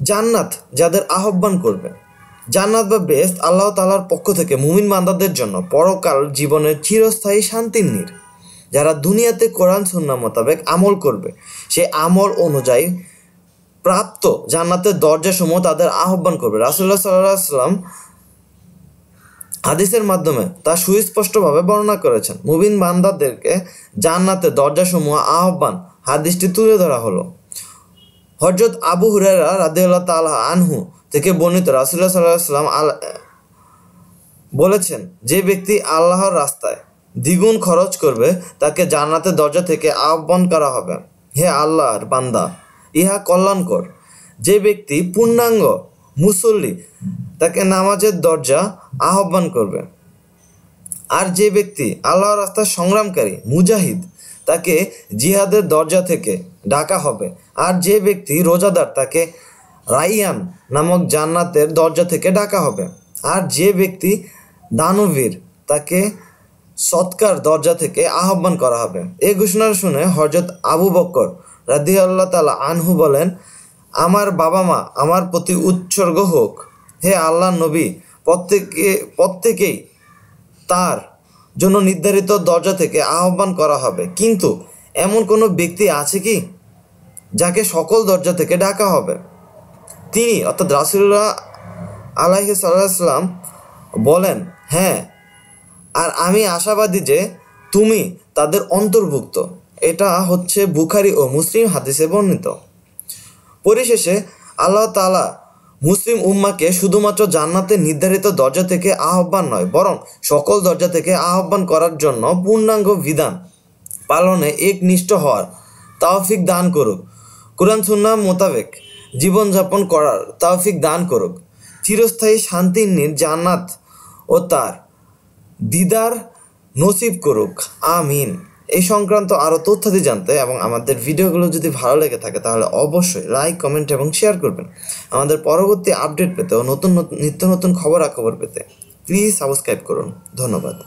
জান্নাত যাদের আহ্বান করবে। জান্নাত বা বেহেশত আল্লাহ তাআলার পক্ষ থেকে মুমিন বান্দাদের জন্য পরকাল জীবনের চিরস্থায়ী শান্তির নীড়। যারা দুনিয়াতে কোরআন সুন্নাহ মোতাবেক আমল করবে, সে আমল অনুযায়ী প্রাপ্ত জান্নাতের দরজাসমূহ তাদের আহ্বান করবে। রাসূলুল্লাহ সাল্লাল্লাহু আলাইহি ওয়াসাল্লাম হাদিসের মাধ্যমে তা সুস্পষ্টভাবে বর্ণনা করেছেন। মুমিন বান্দাদেরকে জান্নাতের দরজাসমূহ আহ্বান হাদিসটি তুলে ধরা হলো। হযরত আবু হুরায়রা রাদিয়াল্লাহু তাআলা আনহু থেকে বর্ণিত, রাসূলুল্লাহ সাল্লাল্লাহু আলাইহি ওয়াসাল্লাম বলেছেন, যে ব্যক্তি আল্লাহর রাস্তায় দ্বিগুণ খরচ করবে তাকে জান্নাতের দরজা থেকে আহ্বান করা হবে, হে আল্লাহর বান্দা, ইহা কল্যাণকর। যে ব্যক্তি পূর্ণাঙ্গ মুসল্লি তাকে নামাজের দরজা আহ্বান করবে। আর যে ব্যক্তি আল্লাহর রাস্তায় সংগ্রামকারী মুজাহিদ তাকে জিহাদের দরজা থেকে ডাকা হবে। আর যে ব্যক্তি রোজাদার তাকে রাইয়ান নামক জান্নাতের দরজা থেকে ডাকা হবে। আর যে ব্যক্তি দানবীর তাকে সৎকার দরজা থেকে আহ্বান করা হবে। এই ঘোষণা শুনে হযরত আবু বকর রাদিয়াল্লাহু তাআলা আনহু বলেন, আমার বাবা মা আমার প্রতি উৎসর্গ হোক, হে আল্লাহর নবী, প্রত্যেকেই তার জন্য নির্ধারিত দরজা থেকে আহ্বান করা হবে। কিন্তু এমন কোনো ব্যক্তি আছে কি যাকে সকল দরজা থেকে ডাকা হবে? তিনি অর্থাৎ রাসূলুল্লাহ আলাইহিস সালাম বলেন, হ্যাঁ, আর আমি আশাবাদী যে তুমি তাদের অন্তর্ভুক্ত। এটা হচ্ছে বুখারী ও মুসলিম হাদিসে বর্ণিত। পরিশেষে আল্লাহ তাআলা মুসলিম উম্মাহকে শুধুমাত্র জান্নাতের নির্ধারিত দরজা থেকে আহ্বান নয়, বরং সকল দরজা থেকে আহ্বান করার জন্য পূর্ণাঙ্গ বিধান পালনে একনিষ্ঠ হওয়ার তৌফিক দান করুক। কোরআন সুন্নাহ মোতাবেক জীবনযাপন করার তৌফিক দান করুক। চিরস্থায়ী শান্তির নীড় জান্নাত ও তার দিদার নসিব করুক, আমিন। এই সংক্রান্ত আরও তথ্যাদি জানতে এবং আমাদের ভিডিওগুলো যদি ভালো লেগে থাকে তাহলে অবশ্যই লাইক, কমেন্ট এবং শেয়ার করবেন। আমাদের পরবর্তী আপডেট পেতে ও নিত্য নতুন খবরাখবর পেতে প্লিজ সাবস্ক্রাইব করুন। ধন্যবাদ।